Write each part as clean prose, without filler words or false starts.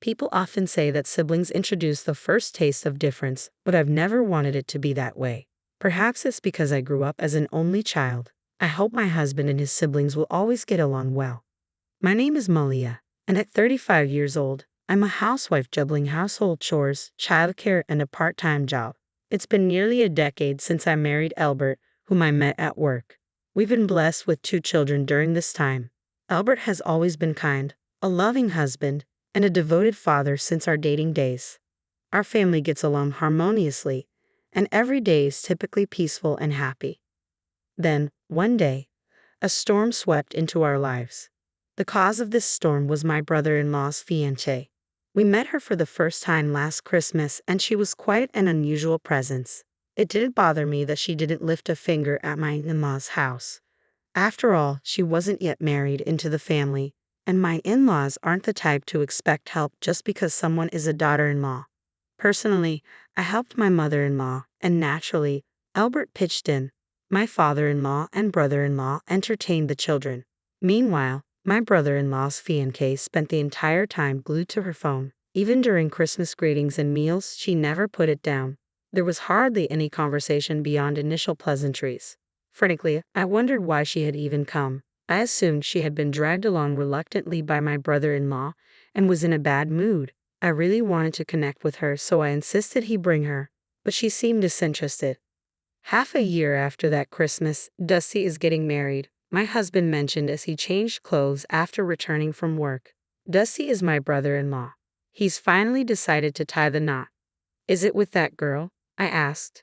People often say that siblings introduce the first taste of difference, but I've never wanted it to be that way. Perhaps it's because I grew up as an only child. I hope my husband and his siblings will always get along well. My name is Malia, and at 35 years old, I'm a housewife juggling household chores, childcare, and a part-time job. It's been nearly a decade since I married Elbert, whom I met at work. We've been blessed with 2 children during this time. Elbert has always been kind, a loving husband, and a devoted father since our dating days. Our family gets along harmoniously, and every day is typically peaceful and happy. Then, one day, a storm swept into our lives. The cause of this storm was my brother-in-law's fiancée. We met her for the first time last Christmas, and she was quite an unusual presence. It didn't bother me that she didn't lift a finger at my in-laws' house. After all, she wasn't yet married into the family, and my in-laws aren't the type to expect help just because someone is a daughter-in-law. Personally, I helped my mother-in-law, and naturally, Elbert pitched in. My father-in-law and brother-in-law entertained the children. Meanwhile, my brother-in-law's fiancée spent the entire time glued to her phone. Even during Christmas greetings and meals, she never put it down. There was hardly any conversation beyond initial pleasantries. Frankly, I wondered why she had even come. I assumed she had been dragged along reluctantly by my brother-in-law and was in a bad mood. I really wanted to connect with her, so I insisted he bring her, but she seemed disinterested. Half a year after that Christmas, Dusty is getting married, my husband mentioned as he changed clothes after returning from work. Dusty is my brother-in-law. He's finally decided to tie the knot. Is it with that girl? I asked.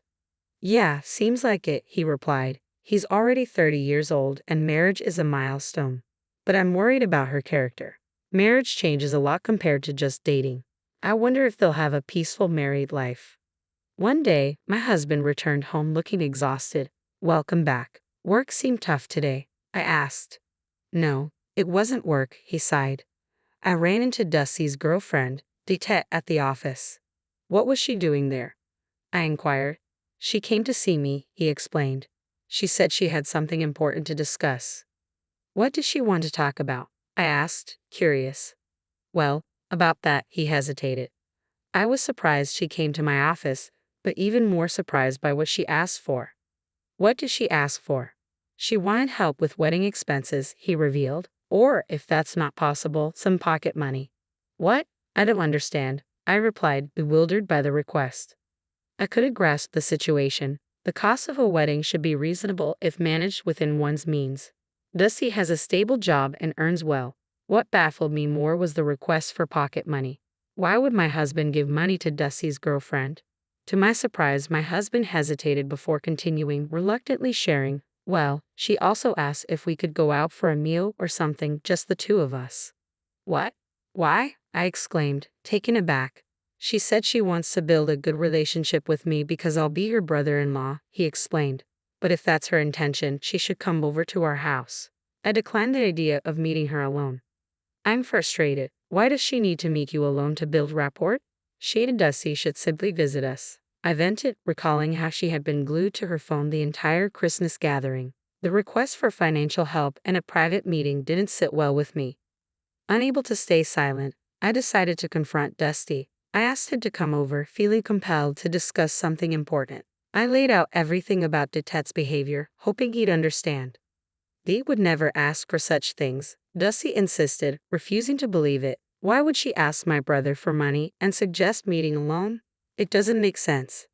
Yeah, seems like it, he replied. He's already 30 years old and marriage is a milestone. But I'm worried about her character. Marriage changes a lot compared to just dating. I wonder if they'll have a peaceful married life. One day, my husband returned home looking exhausted. Welcome back. Work seemed tough today, I asked. No, it wasn't work, he sighed. I ran into Dusty's girlfriend, Ditette, at the office. What was she doing there? I inquired. She came to see me, he explained. She said she had something important to discuss. What did she want to talk about? I asked, curious. Well, about that, he hesitated. I was surprised she came to my office, but even more surprised by what she asked for. What did she ask for? She wanted help with wedding expenses, he revealed, or, if that's not possible, some pocket money. What? I don't understand, I replied, bewildered by the request. I couldn't grasp the situation. The cost of a wedding should be reasonable if managed within one's means. Dusty has a stable job and earns well. What baffled me more was the request for pocket money. Why would my husband give money to Dusty's girlfriend? To my surprise, my husband hesitated before continuing, reluctantly sharing, well, she also asked if we could go out for a meal or something, just the 2 of us. What? Why? I exclaimed, taken aback. She said she wants to build a good relationship with me because I'll be her brother-in-law, he explained. But if that's her intention, she should come over to our house. I declined the idea of meeting her alone. I'm frustrated. Why does she need to meet you alone to build rapport? She and Dusty should simply visit us. I vented, recalling how she had been glued to her phone the entire Christmas gathering. The request for financial help and a private meeting didn't sit well with me. Unable to stay silent, I decided to confront Dusty. I asked him to come over, feeling compelled to discuss something important. I laid out everything about Ditette's behavior, hoping he'd understand. Dee would never ask for such things, Dusty insisted, refusing to believe it. Why would she ask my brother for money and suggest meeting alone? It doesn't make sense.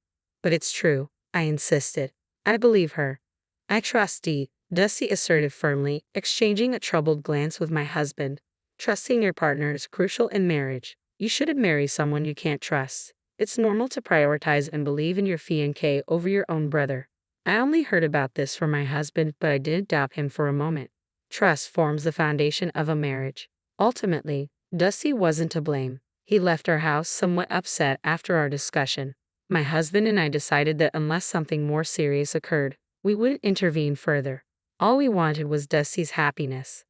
But it's true, I insisted. I believe her. I trust Dee, Dusty asserted firmly, exchanging a troubled glance with my husband. Trusting your partner is crucial in marriage. You shouldn't marry someone you can't trust. It's normal to prioritize and believe in your fiancé over your own brother. I only heard about this from my husband, but I didn't doubt him for a moment. Trust forms the foundation of a marriage. Ultimately, Dusty wasn't to blame. He left our house somewhat upset after our discussion. My husband and I decided that unless something more serious occurred, we wouldn't intervene further. All we wanted was Dusty's happiness.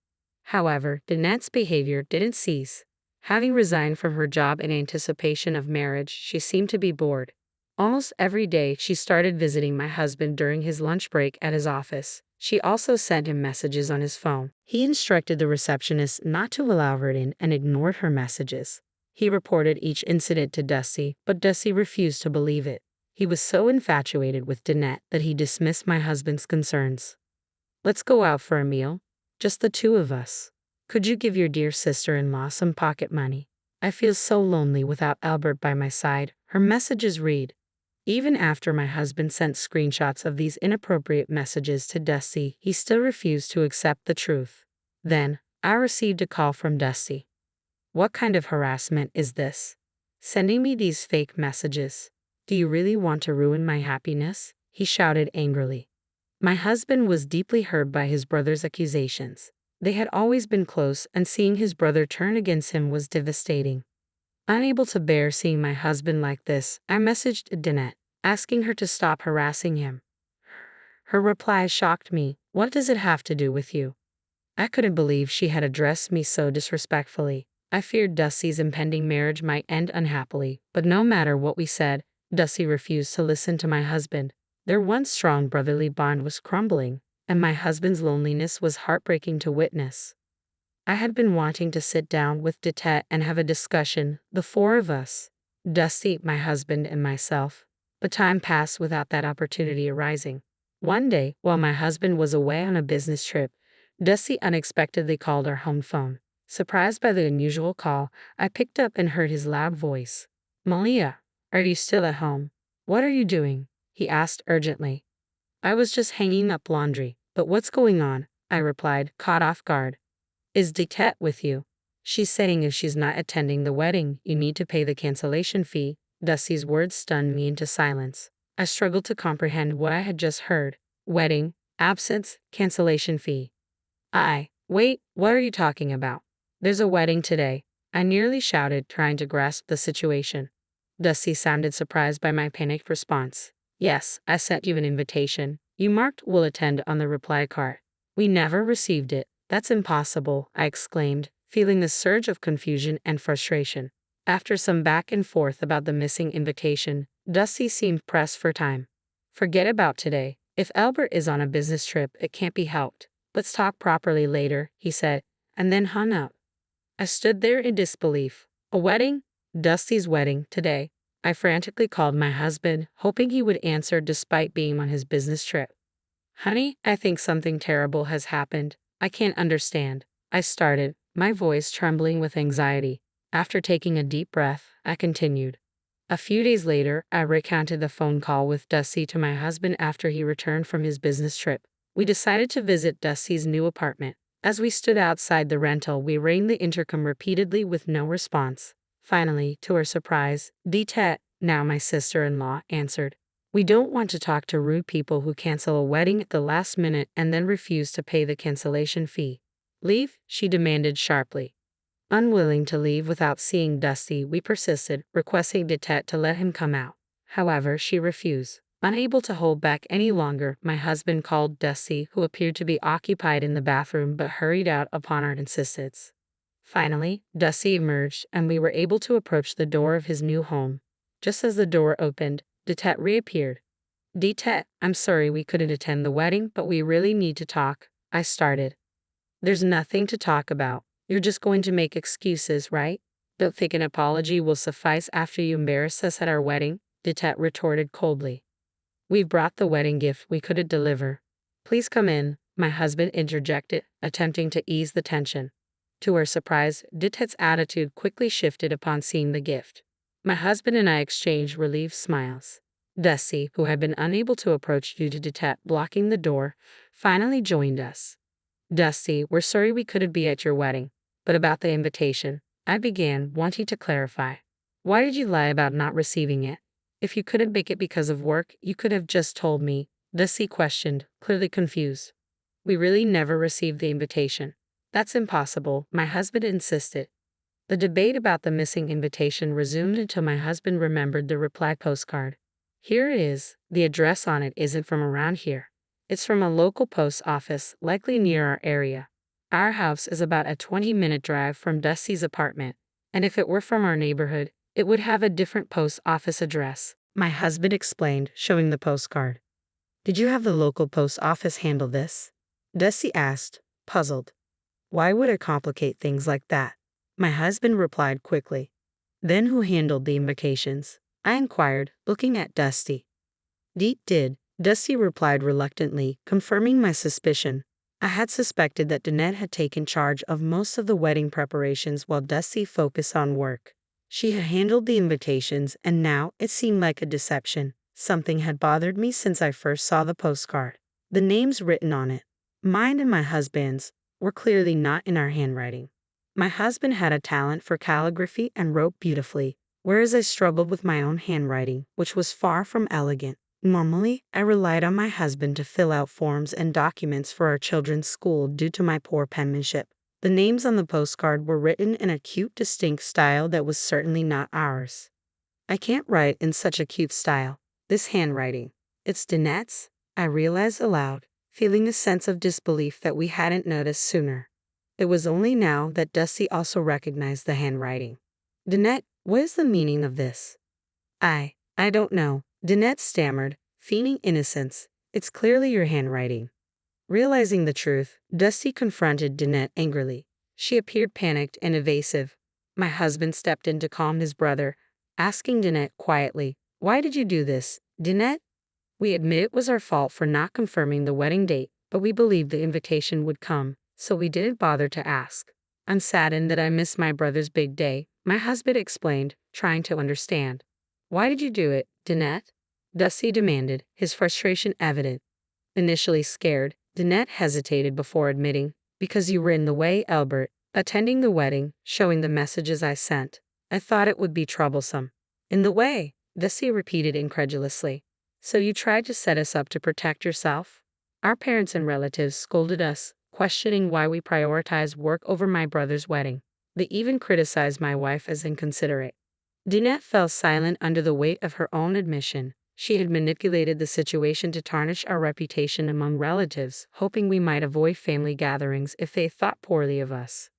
However, Danette's behavior didn't cease. Having resigned from her job in anticipation of marriage, she seemed to be bored. Almost every day, she started visiting my husband during his lunch break at his office. She also sent him messages on his phone. He instructed the receptionist not to allow her in and ignored her messages. He reported each incident to Dusty, but Dusty refused to believe it. He was so infatuated with Danette that he dismissed my husband's concerns. Let's go out for a meal. Just the two of us. Could you give your dear sister-in-law some pocket money? I feel so lonely without Elbert by my side. Her messages read. Even after my husband sent screenshots of these inappropriate messages to Dusty, he still refused to accept the truth. Then, I received a call from Dusty. What kind of harassment is this? Sending me these fake messages. Do you really want to ruin my happiness? He shouted angrily. My husband was deeply hurt by his brother's accusations. They had always been close, and seeing his brother turn against him was devastating. Unable to bear seeing my husband like this, I messaged Danette, asking her to stop harassing him. Her reply shocked me. What does it have to do with you? I couldn't believe she had addressed me so disrespectfully. I feared Dusty's impending marriage might end unhappily, but no matter what we said, Dusty refused to listen to my husband. Their once strong brotherly bond was crumbling, and my husband's loneliness was heartbreaking to witness. I had been wanting to sit down with Danette and have a discussion, the four of us, Dusty, my husband, and myself, but time passed without that opportunity arising. One day, while my husband was away on a business trip, Dusty unexpectedly called our home phone. Surprised by the unusual call, I picked up and heard his loud voice. Malia, are you still at home? What are you doing? He asked urgently. I was just hanging up laundry, but what's going on? I replied, caught off guard. Is Danette with you? She's saying if she's not attending the wedding, you need to pay the cancellation fee. Dusty's words stunned me into silence. I struggled to comprehend what I had just heard. Wedding, absence, cancellation fee. Wait, what are you talking about? There's a wedding today. I nearly shouted, trying to grasp the situation. Dusty sounded surprised by my panicked response. Yes, I sent you an invitation. You marked will attend on the reply card. We never received it. That's impossible, I exclaimed, feeling a surge of confusion and frustration. After some back and forth about the missing invitation, Dusty seemed pressed for time. Forget about today. If Elbert is on a business trip, it can't be helped. Let's talk properly later, he said, and then hung up. I stood there in disbelief. A wedding? Dusty's wedding, today. I frantically called my husband, hoping he would answer despite being on his business trip. Honey, I think something terrible has happened. I can't understand. I started, my voice trembling with anxiety. After taking a deep breath, I continued. A few days later, I recounted the phone call with Dusty to my husband after he returned from his business trip. We decided to visit Dusty's new apartment. As we stood outside the rental, we rang the intercom repeatedly with no response. Finally, to our surprise, Danette, now my sister-in-law, answered. We don't want to talk to rude people who cancel a wedding at the last minute and then refuse to pay the cancellation fee. Leave, she demanded sharply. Unwilling to leave without seeing Dusty, we persisted, requesting Danette to let him come out. However, she refused. Unable to hold back any longer, my husband called Dusty, who appeared to be occupied in the bathroom but hurried out upon our insistence. Finally, Dusty emerged, and we were able to approach the door of his new home. Just as the door opened, Danette reappeared. Danette, I'm sorry we couldn't attend the wedding, but we really need to talk, I started. There's nothing to talk about. You're just going to make excuses, right? Don't think an apology will suffice after you embarrass us at our wedding, Danette retorted coldly. We've brought the wedding gift we couldn't deliver. Please come in, my husband interjected, attempting to ease the tension. To our surprise, Danette's attitude quickly shifted upon seeing the gift. My husband and I exchanged relieved smiles. Dusty, who had been unable to approach due to Danette blocking the door, finally joined us. Dusty, we're sorry we couldn't be at your wedding, but about the invitation, I began, wanting to clarify. Why did you lie about not receiving it? If you couldn't make it because of work, you could have just told me, Dusty questioned, clearly confused. We really never received the invitation. That's impossible, my husband insisted. The debate about the missing invitation resumed until my husband remembered the reply postcard. Here it is. The address on it isn't from around here. It's from a local post office, likely near our area. Our house is about a 20-minute drive from Dusty's apartment, and if it were from our neighborhood, it would have a different post office address, my husband explained, showing the postcard. Did you have the local post office handle this? Dusty asked, puzzled. Why would it complicate things like that? My husband replied quickly. Then who handled the invocations? I inquired, looking at Dusty. Deet did, Dusty replied reluctantly, confirming my suspicion. I had suspected that Danette had taken charge of most of the wedding preparations while Dusty focused on work. She had handled the invitations, and now it seemed like a deception. Something had bothered me since I first saw the postcard. The names written on it, mine and my husband's, were clearly not in our handwriting. My husband had a talent for calligraphy and wrote beautifully, whereas I struggled with my own handwriting, which was far from elegant. Normally, I relied on my husband to fill out forms and documents for our children's school due to my poor penmanship. The names on the postcard were written in a cute, distinct style that was certainly not ours. I can't write in such a cute style. This handwriting. It's Danette's, I realized aloud, feeling a sense of disbelief that we hadn't noticed sooner. It was only now that Dusty also recognized the handwriting. Danette, what is the meaning of this? I don't know, Danette stammered, feigning innocence. It's clearly your handwriting. Realizing the truth, Dusty confronted Danette angrily. She appeared panicked and evasive. My husband stepped in to calm his brother, asking Danette quietly, "Why did you do this, Danette?" We admit it was our fault for not confirming the wedding date, but we believed the invitation would come, so we didn't bother to ask. I'm saddened that I missed my brother's big day, my husband explained, trying to understand. Why did you do it, Danette? Dusty demanded, his frustration evident. Initially scared, Danette hesitated before admitting, because you were in the way, Elbert, attending the wedding, showing the messages I sent. I thought it would be troublesome. In the way, Dusty repeated incredulously. So you tried to set us up to protect yourself? Our parents and relatives scolded us, questioning why we prioritized work over my brother's wedding. They even criticized my wife as inconsiderate. Danette fell silent under the weight of her own admission. She had manipulated the situation to tarnish our reputation among relatives, hoping we might avoid family gatherings if they thought poorly of us.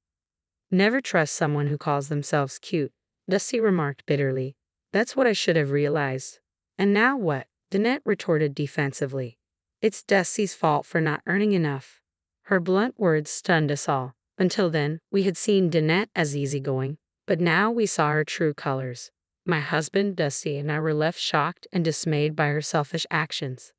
Never trust someone who calls themselves cute, Dusty remarked bitterly. That's what I should have realized. And now what? Danette retorted defensively. It's Dusty's fault for not earning enough. Her blunt words stunned us all. Until then, we had seen Danette as easygoing, but now we saw her true colors. My husband, Dusty, and I were left shocked and dismayed by her selfish actions.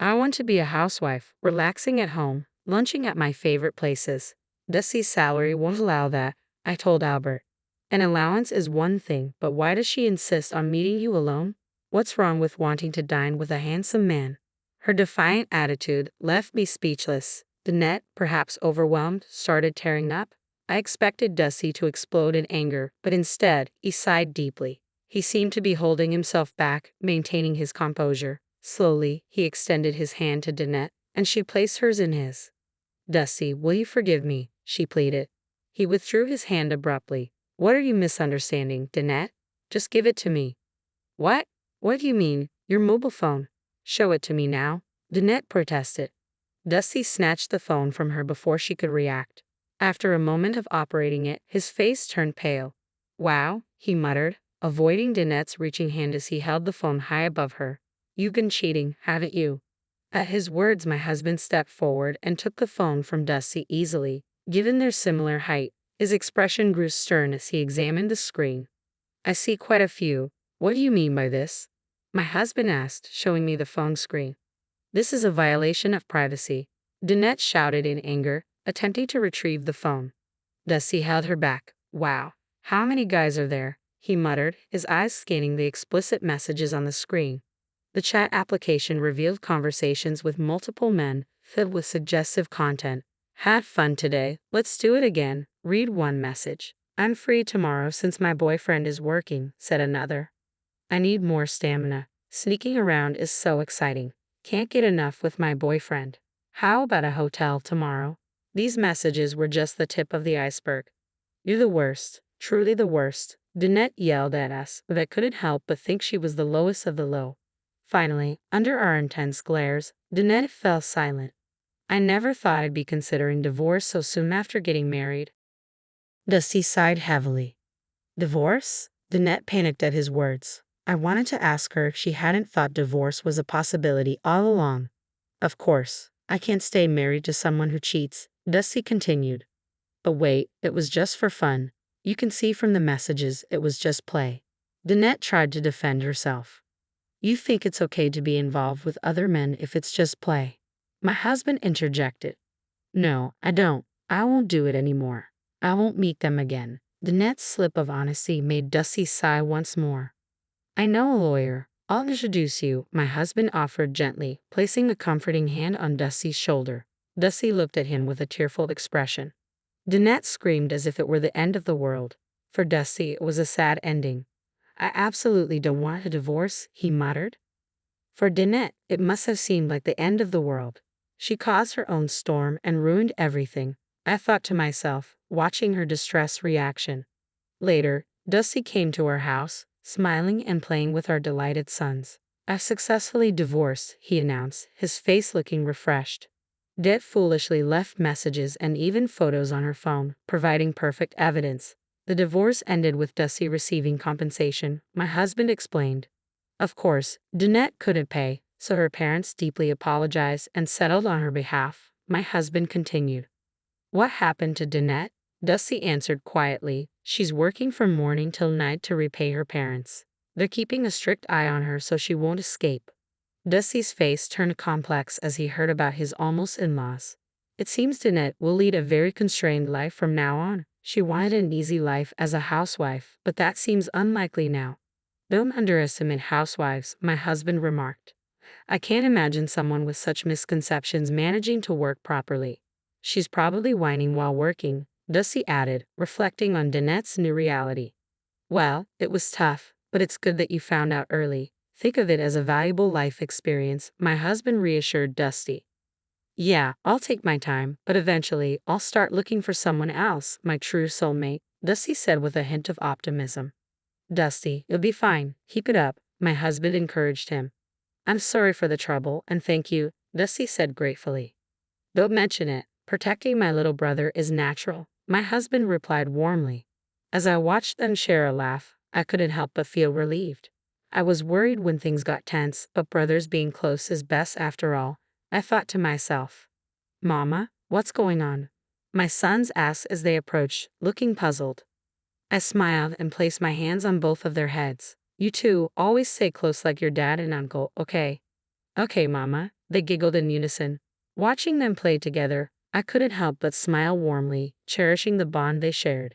I want to be a housewife, relaxing at home, lunching at my favorite places. Dusty's salary won't allow that, I told Albert. An allowance is one thing, but why does she insist on meeting you alone? What's wrong with wanting to dine with a handsome man? Her defiant attitude left me speechless. Danette, perhaps overwhelmed, started tearing up. I expected Dusty to explode in anger, but instead, he sighed deeply. He seemed to be holding himself back, maintaining his composure. Slowly, he extended his hand to Danette, and she placed hers in his. Dusty, will you forgive me? She pleaded. He withdrew his hand abruptly. What are you misunderstanding, Danette? Just give it to me. What? What do you mean? Your mobile phone. Show it to me now, Danette protested. Dusty snatched the phone from her before she could react. After a moment of operating it, his face turned pale. Wow, he muttered, avoiding Danette's reaching hand as he held the phone high above her. You've been cheating, haven't you? At his words, my husband stepped forward and took the phone from Dusty easily. Given their similar height, his expression grew stern as he examined the screen. I see quite a few. What do you mean by this? My husband asked, showing me the phone screen. This is a violation of privacy, Danette shouted in anger, attempting to retrieve the phone. Dusty held her back. Wow, how many guys are there? He muttered, his eyes scanning the explicit messages on the screen. The chat application revealed conversations with multiple men, filled with suggestive content. Had fun today, let's do it again. Read one message. I'm free tomorrow since my boyfriend is working, said another. I need more stamina. Sneaking around is so exciting. Can't get enough with my boyfriend. How about a hotel tomorrow? These messages were just the tip of the iceberg. You're the worst, truly the worst, Danette yelled at us, but I couldn't help but think she was the lowest of the low. Finally, under our intense glares, Danette fell silent. I never thought I'd be considering divorce so soon after getting married. Dusty sighed heavily. Divorce? Danette panicked at his words. I wanted to ask her if she hadn't thought divorce was a possibility all along. Of course, I can't stay married to someone who cheats, Dusty continued. But wait, it was just for fun. You can see from the messages it was just play. Danette tried to defend herself. You think it's okay to be involved with other men if it's just play? My husband interjected. No, I don't. I won't do it anymore. I won't meet them again. Danette's slip of honesty made Dusty sigh once more. I know a lawyer. I'll introduce you, my husband offered gently, placing a comforting hand on Dusty's shoulder. Dusty looked at him with a tearful expression. Danette screamed as if it were the end of the world. For Dusty, it was a sad ending. I absolutely don't want a divorce, he muttered. For Danette, it must have seemed like the end of the world. She caused her own storm and ruined everything, I thought to myself, watching her distressed reaction. Later, Dusty came to our house, smiling and playing with our delighted sons. I've successfully divorced, he announced, his face looking refreshed. Det foolishly left messages and even photos on her phone, providing perfect evidence. The divorce ended with Dusty receiving compensation, my husband explained. Of course, Danette couldn't pay, so her parents deeply apologized and settled on her behalf, my husband continued. What happened to Danette? Dusty answered quietly. She's working from morning till night to repay her parents. They're keeping a strict eye on her so she won't escape. Dusty's face turned complex as he heard about his almost in-laws. It seems Danette will lead a very constrained life from now on. She wanted an easy life as a housewife, but that seems unlikely now. Don't underestimate housewives, my husband remarked. I can't imagine someone with such misconceptions managing to work properly. She's probably whining while working, Dusty added, reflecting on Danette's new reality. Well, it was tough, but it's good that you found out early. Think of it as a valuable life experience, my husband reassured Dusty. Yeah, I'll take my time, but eventually I'll start looking for someone else, my true soulmate, Dusty said with a hint of optimism. Dusty, you'll be fine. Keep it up, my husband encouraged him. I'm sorry for the trouble, and thank you, Dusty said gratefully. Don't mention it. Protecting my little brother is natural, my husband replied warmly. As I watched them share a laugh, I couldn't help but feel relieved. I was worried when things got tense, but brothers being close is best after all, I thought to myself. Mama, what's going on? My sons asked as they approached, looking puzzled. I smiled and placed my hands on both of their heads. You two always stay close like your dad and uncle, okay? Okay, Mama, they giggled in unison. Watching them play together, I couldn't help but smile warmly, cherishing the bond they shared.